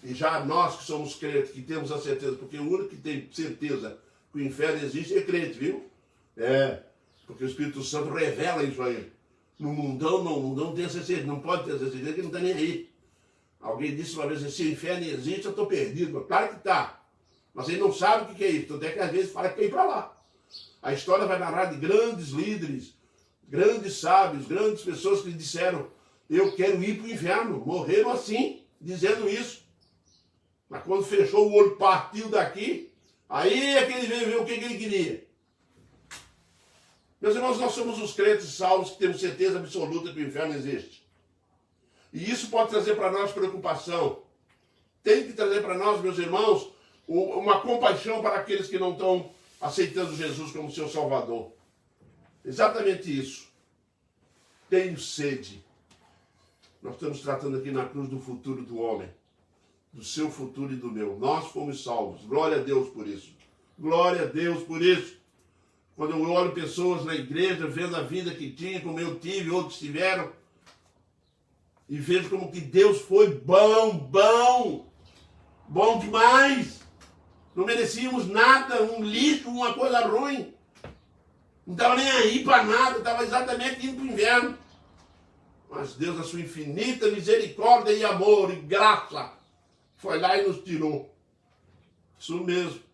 E já nós que somos crentes, que temos a certeza, porque o único que tem certeza que o inferno existe é crente, viu? Porque o Espírito Santo revela isso aí. No mundão, não tem essa certeza, não pode ter essa certeza, que não está nem aí. Alguém disse uma vez, se o inferno existe, eu estou perdido. Claro que está. Mas ele não sabe o que é isso. Então até que às vezes fala que quer ir para lá. A história vai narrar de grandes líderes, grandes sábios, grandes pessoas que disseram, eu quero ir para o inferno. Morreram assim, dizendo isso. Mas quando fechou o olho, partiu daqui, aí é que ele veio ver o que ele queria. Meus irmãos, nós somos os crentes salvos que temos certeza absoluta que o inferno existe. E isso pode trazer para nós preocupação. Tem que trazer para nós, meus irmãos, uma compaixão para aqueles que não estão aceitando Jesus como seu Salvador. Exatamente isso. Tenho sede. Nós estamos tratando aqui na cruz do futuro do homem. Do seu futuro e do meu. Nós fomos salvos. Glória a Deus por isso. Glória a Deus por isso. Quando eu olho pessoas na igreja, vendo a vida que tinha, como eu tive, outros tiveram, e vejo como que Deus foi bom demais. Não merecíamos nada, um lixo, uma coisa ruim. Não estava nem aí para nada, estava exatamente indo para o inferno. Mas Deus, na sua infinita misericórdia e amor e graça, foi lá e nos tirou. Isso mesmo.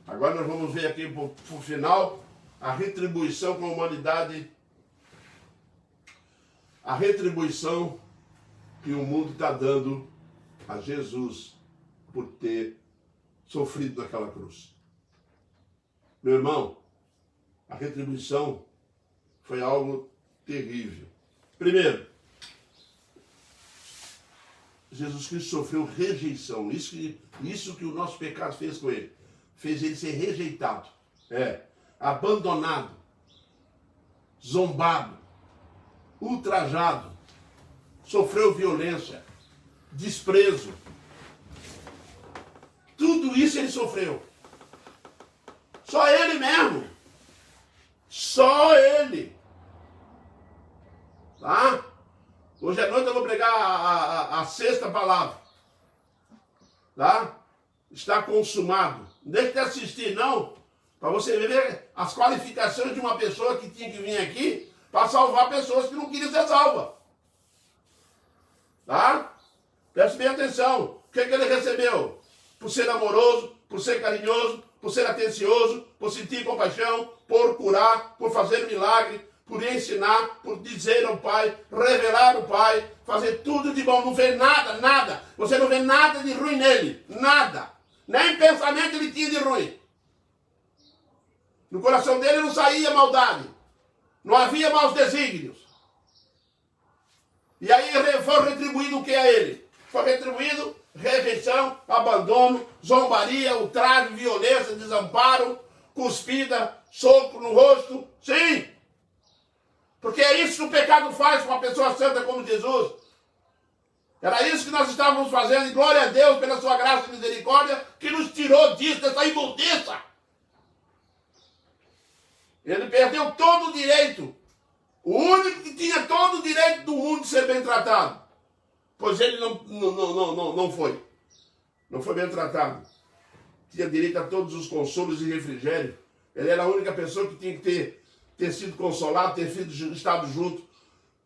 Agora nós vamos ver aqui para o final a retribuição com a humanidade. A retribuição que o mundo está dando a Jesus por ter sofrido naquela cruz. Meu irmão, a retribuição foi algo terrível. Primeiro, Jesus Cristo sofreu rejeição. Isso que o nosso pecado fez com ele. Fez ele ser rejeitado. Abandonado. Zombado. Ultrajado. Sofreu violência. Desprezo. Tudo isso ele sofreu. Só ele mesmo. Só ele. Tá? Hoje à noite eu vou pregar a sexta palavra. Tá? Está consumado. Não deixe de assistir, não. Para você ver as qualificações de uma pessoa que tinha que vir aqui para salvar pessoas que não queriam ser salvas. Tá? Preste bem atenção. O que ele recebeu? Por ser amoroso, por ser carinhoso, por ser atencioso, por sentir compaixão, por curar, por fazer milagre, por ensinar, por dizer ao Pai, revelar ao Pai, fazer tudo de bom. Não vê nada. Você não vê nada de ruim nele. Nada. Nem pensamento ele tinha de ruim. No coração dele não saía maldade. Não havia maus desígnios. E aí foi retribuído o que a ele? Foi retribuído rejeição, abandono, zombaria, ultraje, violência, desamparo, cuspida, soco no rosto. Sim! Porque é isso que o pecado faz com uma pessoa santa como Jesus. Era isso que nós estávamos fazendo, e glória a Deus pela sua graça e misericórdia, que nos tirou disso, dessa imundícia. Ele perdeu todo o direito. O único que tinha todo o direito do mundo de ser bem tratado. Pois ele não foi. Não foi bem tratado. Tinha direito a todos os consolos e refrigério. Ele era a única pessoa que tinha que ter sido consolado, ter estado junto.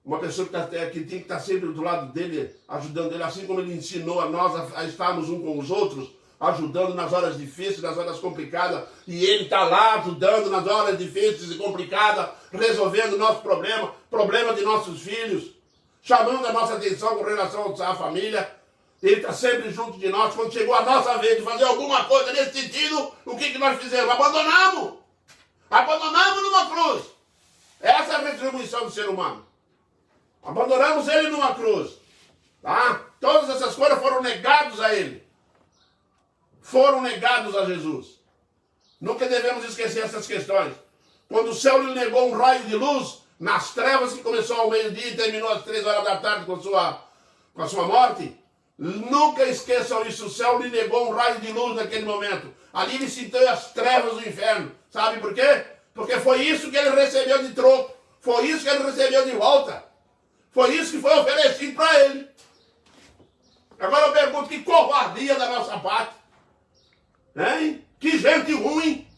Uma pessoa que tinha que estar sempre do lado dele, ajudando ele, assim como ele ensinou a nós a estarmos uns com os outros, ajudando nas horas difíceis, nas horas complicadas, e ele está lá ajudando nas horas difíceis e complicadas, resolvendo o nosso problema de nossos filhos, chamando a nossa atenção com relação à família. Ele está sempre junto de nós. Quando chegou a nossa vez de fazer alguma coisa nesse sentido, o que nós fizemos? Abandonamos! Abandonamos numa cruz. Essa é a retribuição do ser humano. Abandonamos ele numa cruz. Tá? Todas essas coisas foram negadas a ele. Foram negados a Jesus. Nunca devemos esquecer essas questões. Quando o céu lhe negou um raio de luz, nas trevas que começou ao meio-dia e terminou às 3 horas da tarde com a sua morte, nunca esqueçam isso. O céu lhe negou um raio de luz naquele momento. Ali ele sentiu as trevas do inferno. Sabe por quê? Porque foi isso que ele recebeu de troco. Foi isso que ele recebeu de volta. Foi isso que foi oferecido para ele. Agora eu pergunto, que covardia da nossa parte. Hein? Que gente ruim.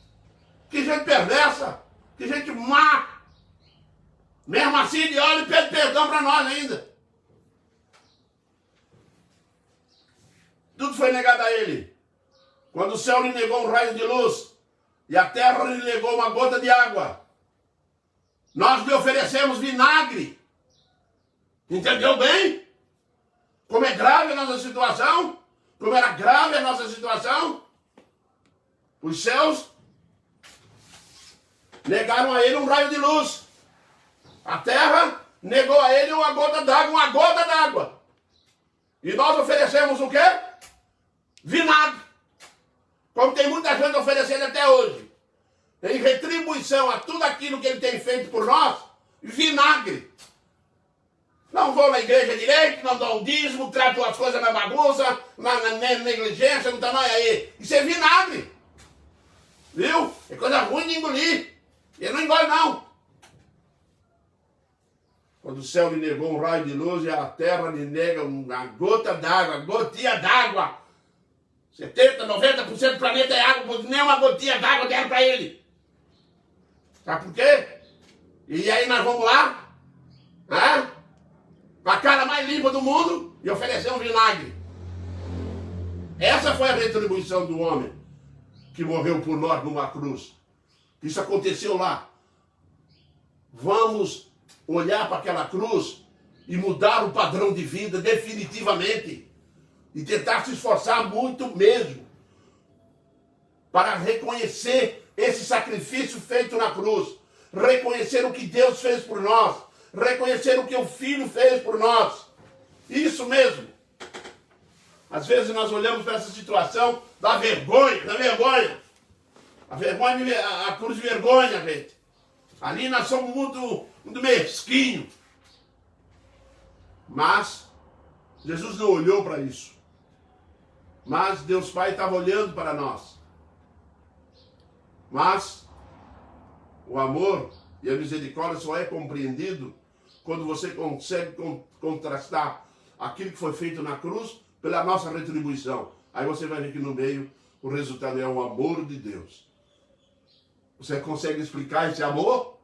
Que gente perversa. Que gente má. Mesmo assim ele olha e pede perdão para nós ainda. Tudo foi negado a ele. Quando o céu lhe negou um raio de luz e a terra lhe negou uma gota de água, nós lhe oferecemos vinagre. Entendeu bem? Como é grave a nossa situação? Como era grave a nossa situação? Os céus negaram a ele um raio de luz. A terra negou a ele uma gota d'água. E nós oferecemos o quê? Vinagre. Como tem muita gente oferecendo até hoje. Em retribuição a tudo aquilo que ele tem feito por nós, vinagre. Não vou na igreja direito, não dou um dízimo, trato as coisas na bagunça, na negligência, não está mais aí. Isso é vinagre. Viu? É coisa ruim de engolir. Ele não engole, não. Quando o céu lhe negou um raio de luz e a terra lhe nega uma gota d'água, gotinha d'água. 70%, 90% do planeta é água, nem uma gotinha d'água deram para ele. Sabe por quê? E aí nós vamos lá, com a cara mais limpa do mundo, e oferecer um vinagre. Essa foi a retribuição do homem que morreu por nós numa cruz. Isso aconteceu lá. Vamos olhar para aquela cruz e mudar o padrão de vida definitivamente. E tentar se esforçar muito mesmo para reconhecer esse sacrifício feito na cruz. Reconhecer o que Deus fez por nós. Reconhecer o que o Filho fez por nós. Isso mesmo. Às vezes nós olhamos para essa situação, dá vergonha. A vergonha, a cruz vergonha, gente. Ali nós somos muito mesquinhos. Mas Jesus não olhou para isso. Mas Deus Pai estava olhando para nós. Mas o amor e a misericórdia só é compreendido quando você consegue contrastar aquilo que foi feito na cruz pela nossa retribuição. Aí você vai ver que no meio o resultado é o amor de Deus. Você consegue explicar esse amor?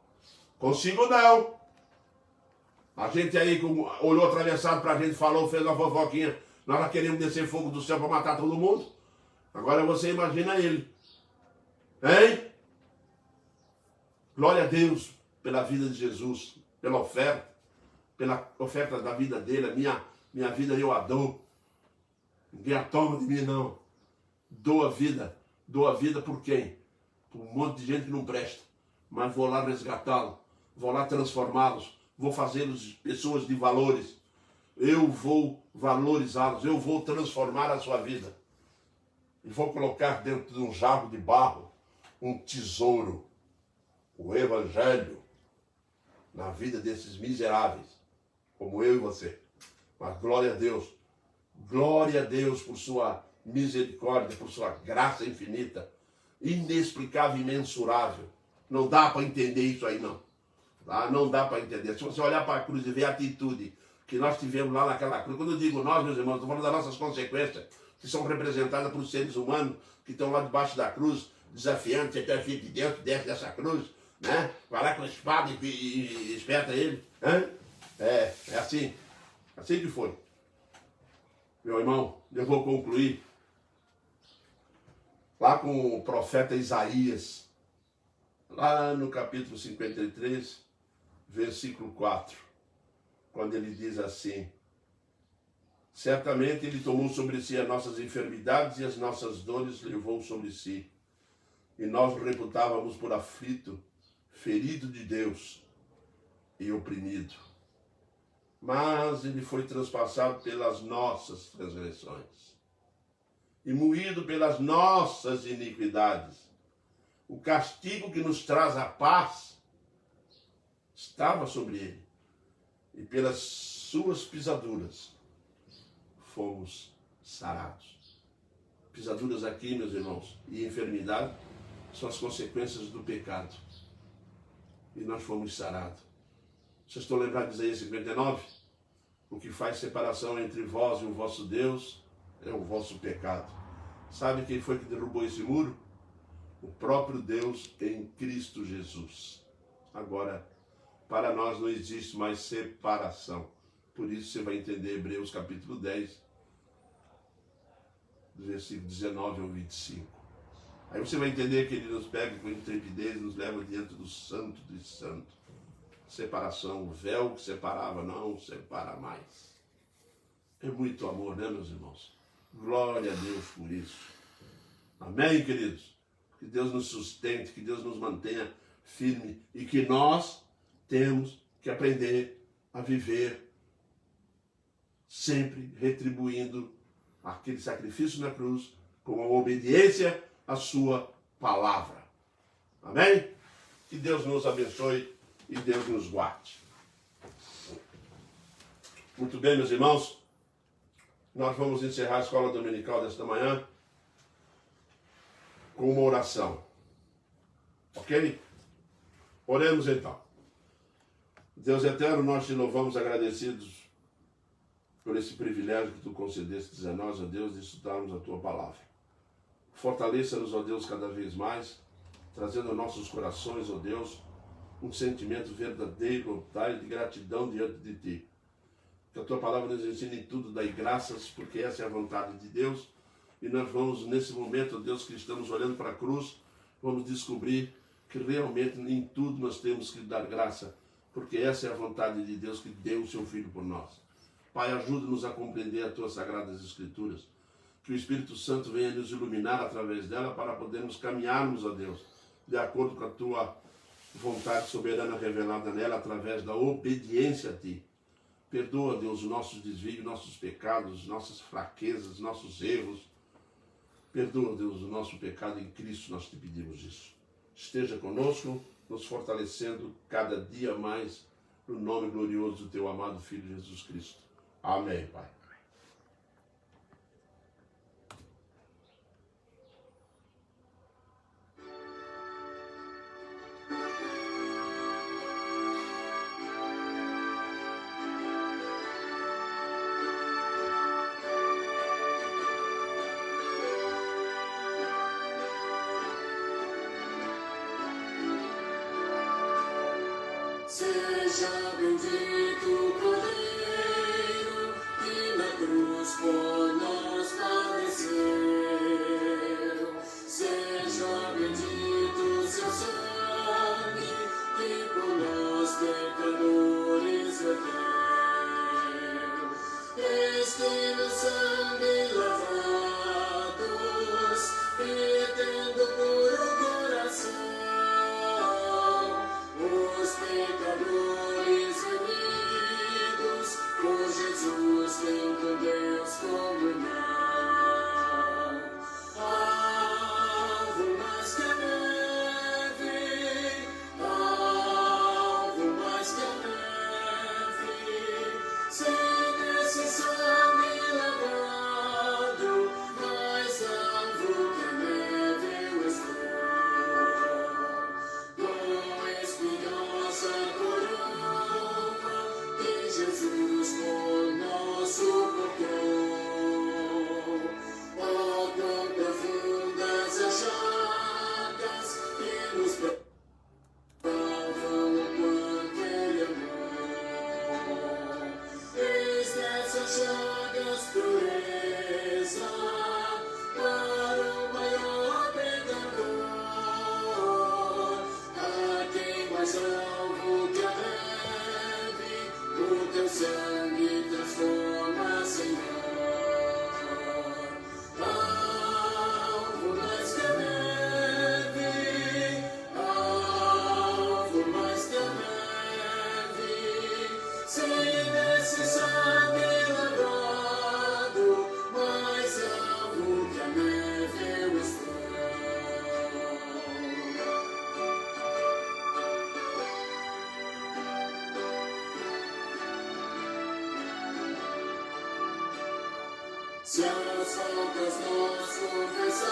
Consigo não. A gente aí olhou atravessado para a gente, falou, fez uma fofoquinha. Nós já queremos descer fogo do céu para matar todo mundo. Agora você imagina ele. Hein? Glória a Deus pela vida de Jesus, pela oferta da vida dele. Minha vida eu a dou. Ninguém a toma de mim, não. Dou a vida. Dou a vida por quem? Por um monte de gente que não presta. Mas vou lá resgatá-lo. Vou lá transformá-los. Vou fazê-los pessoas de valores. Eu vou valorizá-los. Eu vou transformar a sua vida. E vou colocar dentro de um jarro de barro um tesouro. O Evangelho na vida desses miseráveis, como eu e você. Mas glória a Deus por sua misericórdia, por sua graça infinita, inexplicável e imensurável. Não dá para entender isso aí, não. Tá? Não dá para entender. Se você olhar para a cruz e ver a atitude que nós tivemos lá naquela cruz, quando eu digo nós, meus irmãos, estou falando das nossas consequências, que são representadas por seres humanos que estão lá debaixo da cruz, desafiando, você está filho de Deus, desce dessa cruz, né? Vai lá com a espada e espeta ele. Né? É assim. Assim que foi. Meu irmão, eu vou concluir lá com o profeta Isaías, lá no capítulo 53, versículo 4, quando ele diz assim: certamente ele tomou sobre si as nossas enfermidades e as nossas dores levou sobre si. E nós o reputávamos por aflito, ferido de Deus e oprimido. Mas ele foi transpassado pelas nossas transgressões e moído pelas nossas iniquidades. O castigo que nos traz a paz estava sobre ele, e pelas suas pisaduras fomos sarados. Pisaduras aqui, meus irmãos, e enfermidade são as consequências do pecado. E nós fomos sarados. Vocês estão lembrados de Isaías 59? O que faz separação entre vós e o vosso Deus é o vosso pecado. Sabe quem foi que derrubou esse muro? O próprio Deus em Cristo Jesus. Agora, para nós não existe mais separação. Por isso você vai entender Hebreus capítulo 10, do versículo 19 ao 25. Aí você vai entender que ele nos pega com intrepidez e nos leva diante do Santo dos Santos. Separação, o véu que separava não separa mais. É muito amor, né, meus irmãos? Glória a Deus por isso. Amém, queridos? Que Deus nos sustente, que Deus nos mantenha firme e que nós temos que aprender a viver sempre retribuindo aquele sacrifício na cruz com a obediência à sua palavra. Amém? Que Deus nos abençoe e Deus nos guarde. Muito bem, meus irmãos. Nós vamos encerrar a escola dominical desta manhã com uma oração. Ok? Oremos então. Deus eterno, nós te louvamos agradecidos por esse privilégio que tu concedeste a nós, ó Deus, de estudarmos a tua palavra. Fortaleça-nos, ó Deus, cada vez mais, trazendo a nossos corações, ó Deus, um sentimento verdadeiro, Pai, de gratidão diante de ti. Que a tua palavra nos ensine em tudo, dai graças, porque essa é a vontade de Deus. E nós vamos, nesse momento, ó Deus, que estamos olhando para a cruz, vamos descobrir que realmente em tudo nós temos que dar graça, porque essa é a vontade de Deus que deu o seu Filho por nós. Pai, ajuda-nos a compreender as tuas sagradas Escrituras, que o Espírito Santo venha nos iluminar através dela para podermos caminharmos, ó Deus, de acordo com a tua vontade soberana revelada nela através da obediência a ti. Perdoa, Deus, os nossos desvios, nossos pecados, nossas fraquezas, nossos erros. Perdoa, Deus, o nosso pecado em Cristo, nós te pedimos isso. Esteja conosco, nos fortalecendo cada dia mais, no nome glorioso do teu amado Filho Jesus Cristo. Amém, Pai. Seja bendito o Cordeiro que na cruz por nós padeceu. Seja bendito seu sangue que por nós pecadores verteu. Eis que no sangue lavados e tendo puro coração os pecadores remidos, por Jesus, quem com Deus comunhão. Se as faltas nós confessarmos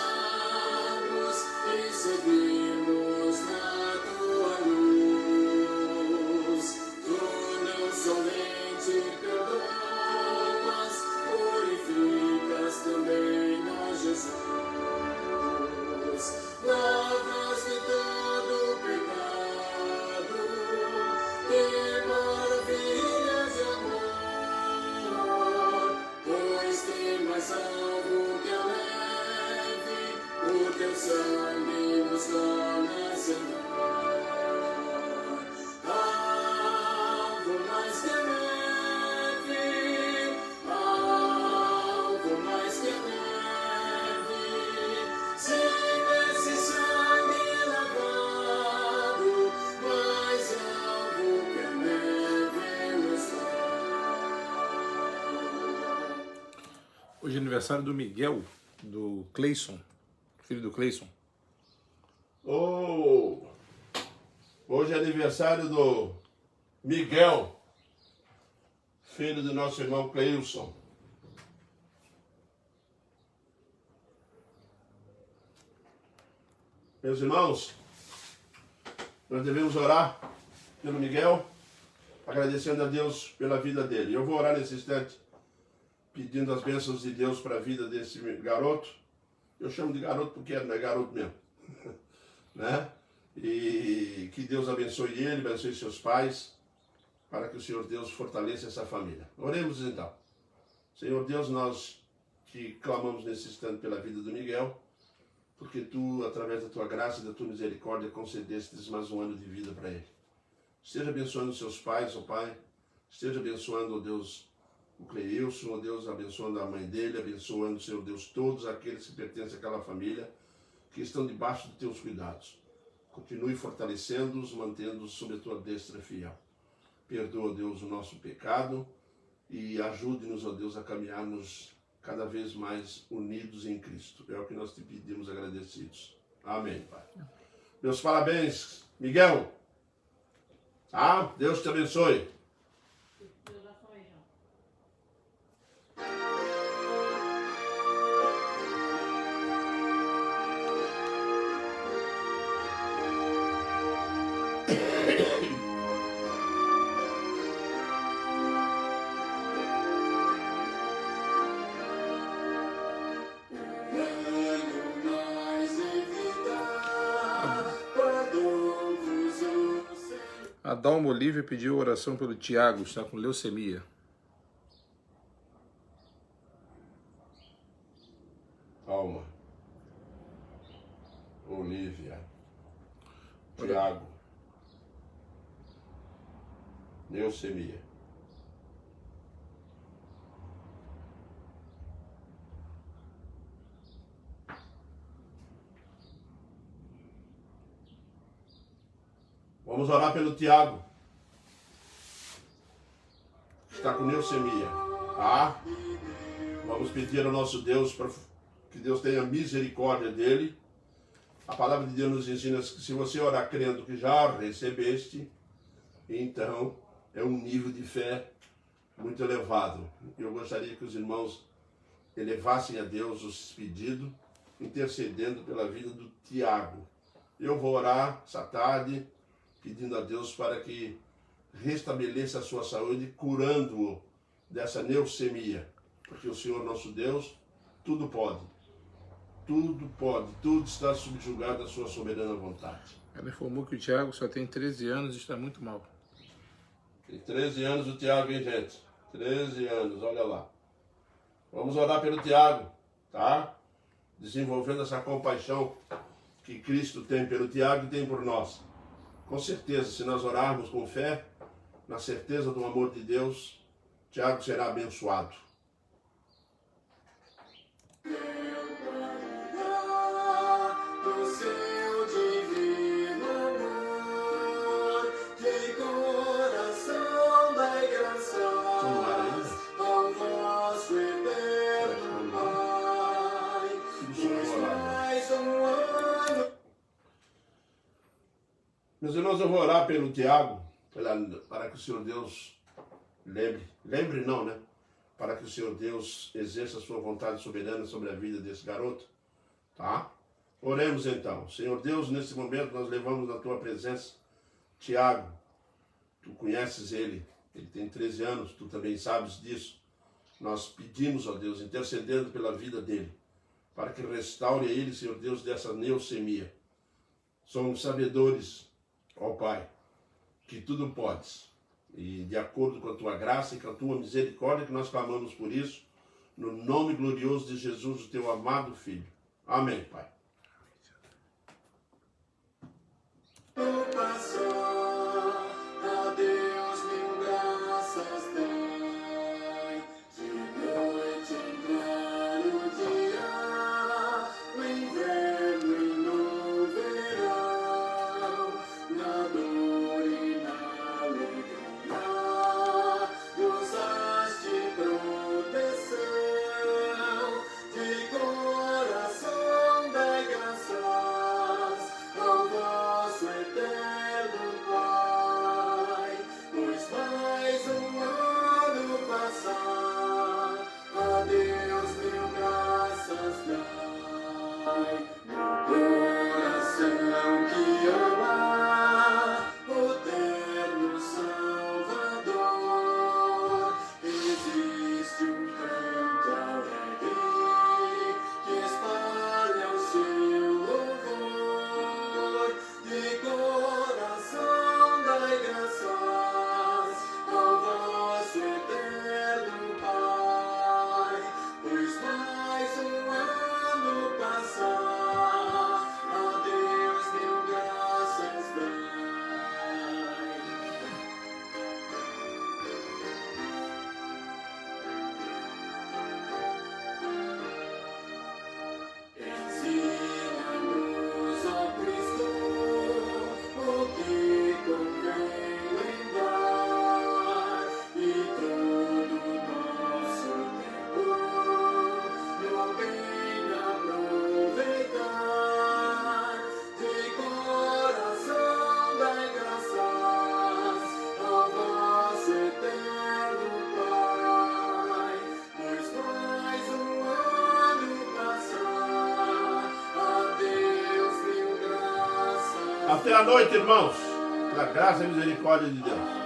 e seguirmos na tua luz, tu não somente perdoas, purificas também, ó Jesus. Lavas de todo pecado, que maravilhas de amor, pois tem mais salvo que a leve, o teu sangue nos torna Senhor. Algo mais que a leve, algo mais que a leve, se nesse sangue lavado, mais algo que a neve nos Hoje é aniversário do Miguel, do Cleison, filho do Cleison. Oh, hoje é aniversário do Miguel, filho do nosso irmão Cleilson. Meus irmãos, nós devemos orar pelo Miguel, agradecendo a Deus pela vida dele. Eu vou orar nesse instante, pedindo as bênçãos de Deus para a vida desse garoto. Eu chamo de garoto porque não é garoto mesmo. Né? E que Deus abençoe ele, abençoe seus pais, para que o Senhor Deus fortaleça essa família. Oremos então. Senhor Deus, nós te clamamos nesse instante pela vida do Miguel, porque tu, através da tua graça e da tua misericórdia, concedestes mais um ano de vida para ele. Esteja abençoando seus pais, ó Pai. Esteja abençoando, ó Deus, o Cleilson, ó Deus, abençoando a mãe dele, abençoando, Senhor Deus, todos aqueles que pertencem àquela família, que estão debaixo dos teus cuidados. Continue fortalecendo-os, mantendo-os sob a tua destra fiel. Perdoa, Deus, o nosso pecado e ajude-nos, ó Deus, a caminharmos cada vez mais unidos em Cristo. É o que nós te pedimos agradecidos. Amém, Pai. Meus parabéns, Miguel. Tá? Deus te abençoe. A Dalma Olívia pediu oração pelo Tiago, está com leucemia. Alma, Olívia, Tiago, leucemia. Vamos orar pelo Tiago. Está com leucemia, tá? Vamos pedir ao nosso Deus para que Deus tenha misericórdia dele. A palavra de Deus nos ensina que se você orar crendo que já recebeste, então é um nível de fé muito elevado. Eu gostaria que os irmãos elevassem a Deus os pedidos, intercedendo pela vida do Tiago. Eu vou orar essa tarde, pedindo a Deus para que restabeleça a sua saúde, curando-o dessa leucemia. Porque o Senhor nosso Deus, tudo pode, tudo está subjugado à sua soberana vontade. Ela informou que o Tiago só tem 13 anos e está muito mal. Tem 13 anos o Tiago, hein, gente? 13 anos, olha lá. Vamos orar pelo Tiago, tá? Desenvolvendo essa compaixão que Cristo tem pelo Tiago e tem por nós. Com certeza, se nós orarmos com fé, na certeza do amor de Deus, Tiago será abençoado. do seu divino amor, de coração dai graças ao vosso eterno Pai, pois mais um ano. Meus irmãos, eu vou orar pelo Tiago, para que o Senhor Deus lembre não, né? para que o Senhor Deus exerça a sua vontade soberana sobre a vida desse garoto, tá? Oremos então. Senhor Deus, nesse momento nós levamos na tua presença Tiago. Tu conheces ele tem 13 anos, tu também sabes disso. Nós pedimos, ó Deus, intercedendo pela vida dele, para que restaure a ele, Senhor Deus, dessa leucemia. Somos sabedores, ó Pai, que tudo podes. E de acordo com a tua graça e com a tua misericórdia, que nós clamamos por isso, no nome glorioso de Jesus, o teu amado Filho. Amém, Pai. Até a noite, irmãos, na graça e misericórdia de Deus.